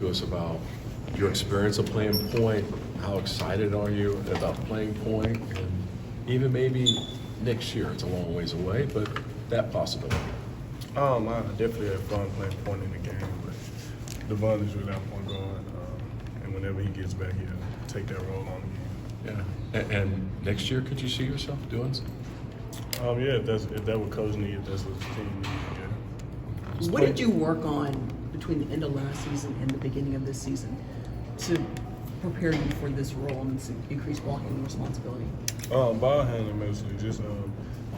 to us about your experience of playing point. How excited are you about playing point? And even maybe next year, it's a long ways away, but that possibility. I definitely have fun playing point in the game, but Devon is really our point guard, and whenever he gets back, he'll take that role on again. Yeah. And next year, could you see yourself doing so? Yeah, if that what coach needs, if that's what the team needs, yeah. What did you work on between the end of last season and the beginning of this season to prepare you for this role and this increased blocking responsibility? Ball handling mostly, just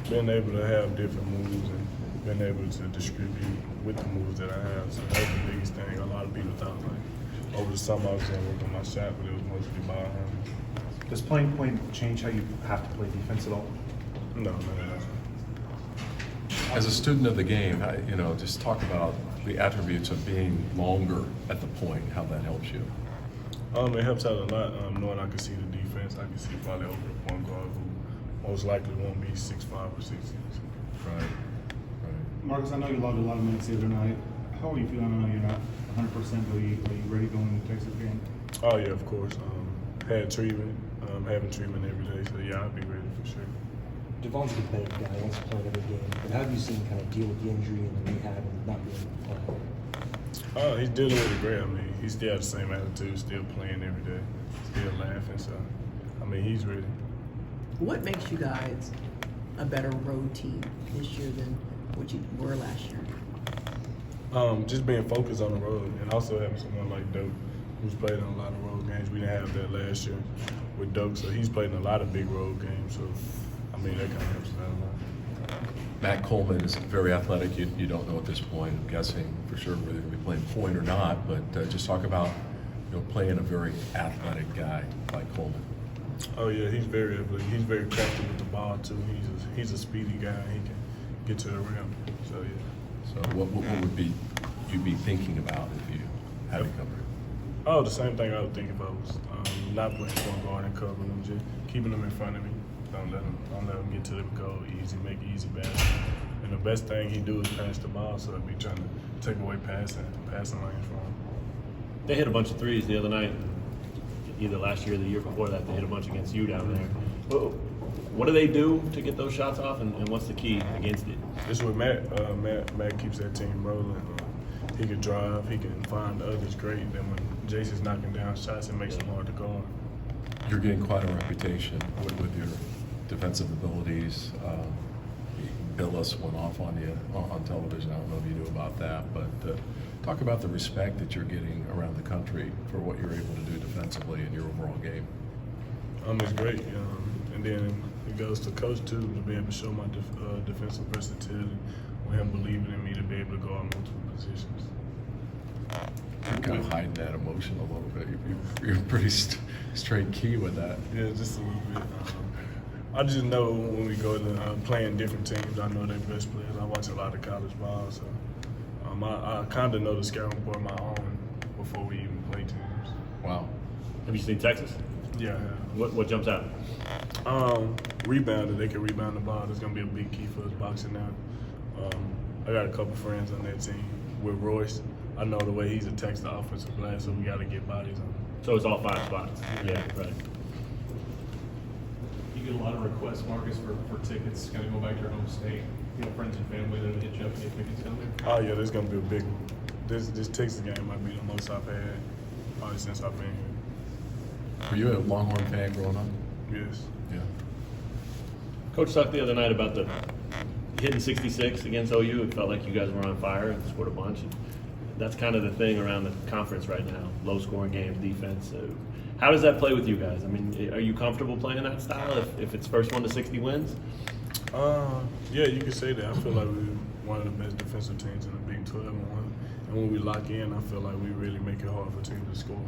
being able to have different moves and being able to distribute with the moves that I have. So that's the biggest thing. A lot of people thought, like, over the summer I was going to work on my shot, but it was mostly ball handling. Does playing point change how you have to play defense at all? No. As a student of the game, just talk about the attributes of being longer at the point, how that helps you. It helps out a lot, knowing I can see the defense. I can see probably over the point guard who most likely won't be 6'5" or 6'6". Right. Marcus, I know you logged a lot of minutes the other night. How are you feeling? I know you're not 100%, but are you ready going into the Texas game? Oh, yeah, of course. Had treatment, having treatment every day, so yeah, I'll be ready for sure. Devon's a competitive guy, he wants to play every game. But how have you seen him kind of deal with the injury and the rehab and not being able to play? Oh, he's dealing with it great. I mean, he still has the same attitude, still playing every day, still laughing. So, I mean, he's ready. What makes you guys a better road team this year than what you were last year? Just being focused on the road, and also having someone like Doak, who's played in a lot of road games. We didn't have that last year with Doak, so he's played in a lot of big road games. So, I mean, that kind of helps out a lot. Matt Coleman is very athletic. You don't know at this point, I'm guessing for sure whether you're going to be playing point or not, but just talk about playing a very athletic guy like Coleman. Oh yeah, he's very athletic. He's very crafty with the ball too. He's a speedy guy. He can get to the rim. So yeah. So what would you be thinking about if you had to cover it? Oh, the same thing I would think about was not playing point guard and covering them, just keeping them in front of me. Don't let them get to the goal easy, make easy baskets. And the best thing he do is pass the ball, so I'd be trying to take away passing lanes from him. They hit a bunch of threes the other night, either last year or the year before that. They hit a bunch against you down there. What do they do to get those shots off, and what's the key against it? This is what Matt keeps that team rolling. He can drive, he can find others great. Then when Jason's knocking down shots, it makes him hard to guard. You're getting quite a reputation with your defensive abilities. Billis went off on you on television. I don't know if you knew about that, but talk about the respect that you're getting around the country for what you're able to do defensively in your overall game. It's great, and then it goes to coach too, to be able to show my defensive versatility, with him believing in me to be able to go on multiple positions. You're kind of hiding that emotion a little bit. You're pretty straight key with that. Yeah, just a little bit. I just know when we go to playing different teams, I know they're best players. I watch a lot of college ball, so I kind of know the scouting report of my own before we even play teams. Wow. Have you seen Texas? Yeah. What jumps out? Rebounding. They can rebound the ball. That's going to be a big key for us boxing now. I got a couple friends on that team with Royce. I know the way he's attacks the offensive glass, so we got to get bodies on him. So it's all 5 spots. Yeah, right. You get a lot of requests, Marcus, for tickets. Kind of go back to your home state. You know, friends and family that hit you up to get tickets down there. Oh yeah, there's gonna be a big one. This Texas game might be the most I've had probably since I've been here. Were you a Longhorn fan growing up? Yes. Yeah. Coach talked the other night about the hitting 66 against OU. It felt like you guys were on fire and scored a bunch. And that's kind of the thing around the conference right now, low-scoring games, defense. How does that play with you guys? I mean, are you comfortable playing that style if it's first 1 to 60 wins? Yeah, you could say that. I feel like we're one of the best defensive teams in the Big 12. And when we lock in, I feel like we really make it hard for teams to score.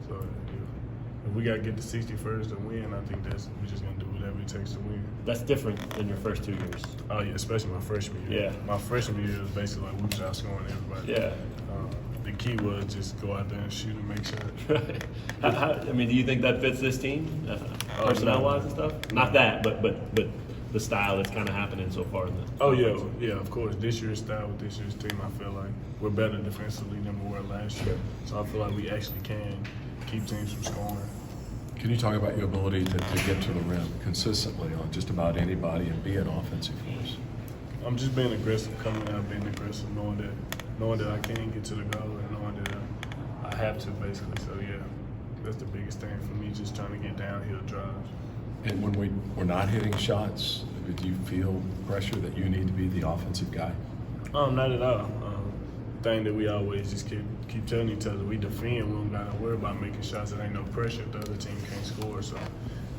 So if we got to get to 60 first to win, I think we're just going to do whatever it takes to win. That's different than your first 2 years. Oh, yeah, especially my freshman year. Yeah. My freshman year was basically like we was outscoring everybody. Yeah. The key was just go out there and shoot and make shots. Right. I mean, do you think that fits this team, personnel-wise and stuff? Not that, but the style that's kind of happening so far in the Oh yeah, conference? yeah, of course. This year's style with this year's team, I feel like we're better defensively than we were last year. So I feel like we actually can keep teams from scoring. Can you talk about your ability to get to the rim consistently on just about anybody and be an offensive force? I'm just being aggressive, coming out, being aggressive, knowing that I can get to the goal and knowing that I have to basically. So yeah, that's the biggest thing for me, just trying to get downhill drives. And when we're not hitting shots, do you feel pressure that you need to be the offensive guy? Not at all. Thing that we always just keep telling each other, we defend, we don't gotta worry about making shots. There ain't no pressure if the other team can't score. So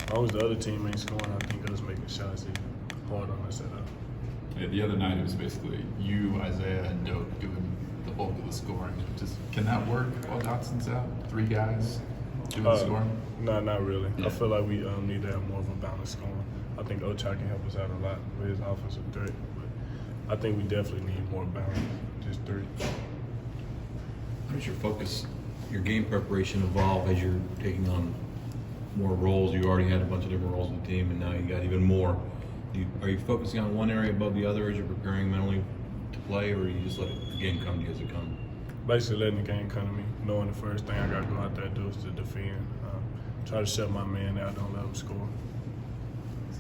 as long as the other team ain't scoring, I think us making shots is hard on us at all. Yeah, the other night it was basically you, Isaiah, and Doak doing the bulk of the scoring. Can that work while Dotson's out? 3 guys doing the scoring? No, not really. Yeah. I feel like we need to have more of a balanced scoring. I think Ochai can help us out a lot with his offensive threat, but I think we definitely need more balance. Just 3. How does your focus, your game preparation evolve as you're taking on more roles? You already had a bunch of different roles in the team, and now you got even more. Are you focusing on one area above the other as you're preparing mentally to play, or you just let the game come to you as it comes? Basically letting the game come to me, knowing the first thing I got to go out there and do is to defend. Try to shut my man out, don't let him score.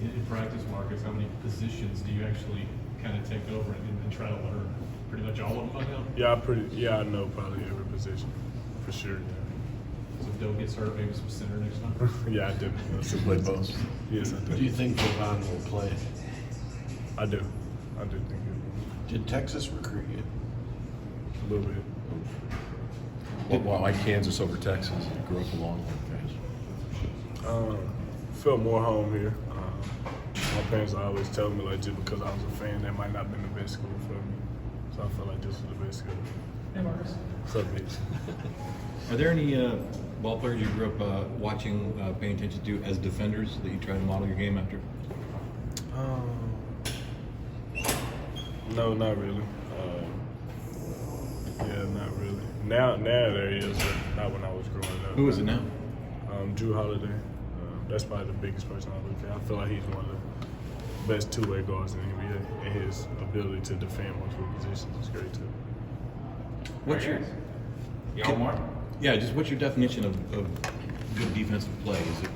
In practice, Marcus, how many positions do you actually kind of take over and try to learn? Pretty much all of them by now? Yeah, I know probably every position, for sure, yeah. So if Doe gets hurt, maybe some center next time? Yeah, I do. To play both? Yes, I do. Do you think Javon will play? I do. I do think it Did Texas recruit you? will. A little bit. Well, why Kansas over Texas? You grew up along with guys. Felt more home here. My parents always tell me, like, just because I was a fan, that might not have been the best school for me. So I felt like this was the best school. Hey, Marcus. What's up, Mitch? Are there any ball players you grew up watching, paying attention to as defenders that you try to model your game after? No, not really. Yeah, not really. Now there is, but not when I was growing up. Who is it now? Drew Holiday. That's probably the biggest person I look at. I feel like he's one of the best two-way guards in the NBA, and his ability to defend multiple positions is great too. What's your just what's your definition of good defensive play? Is it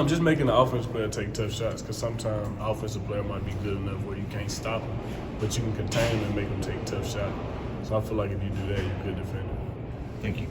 Just making the offensive player take tough shots, because sometimes offensive player might be good enough where you can't stop them, but you can contain them and make them take tough shots. So I feel like if you do that, you're a good defender. Thank you.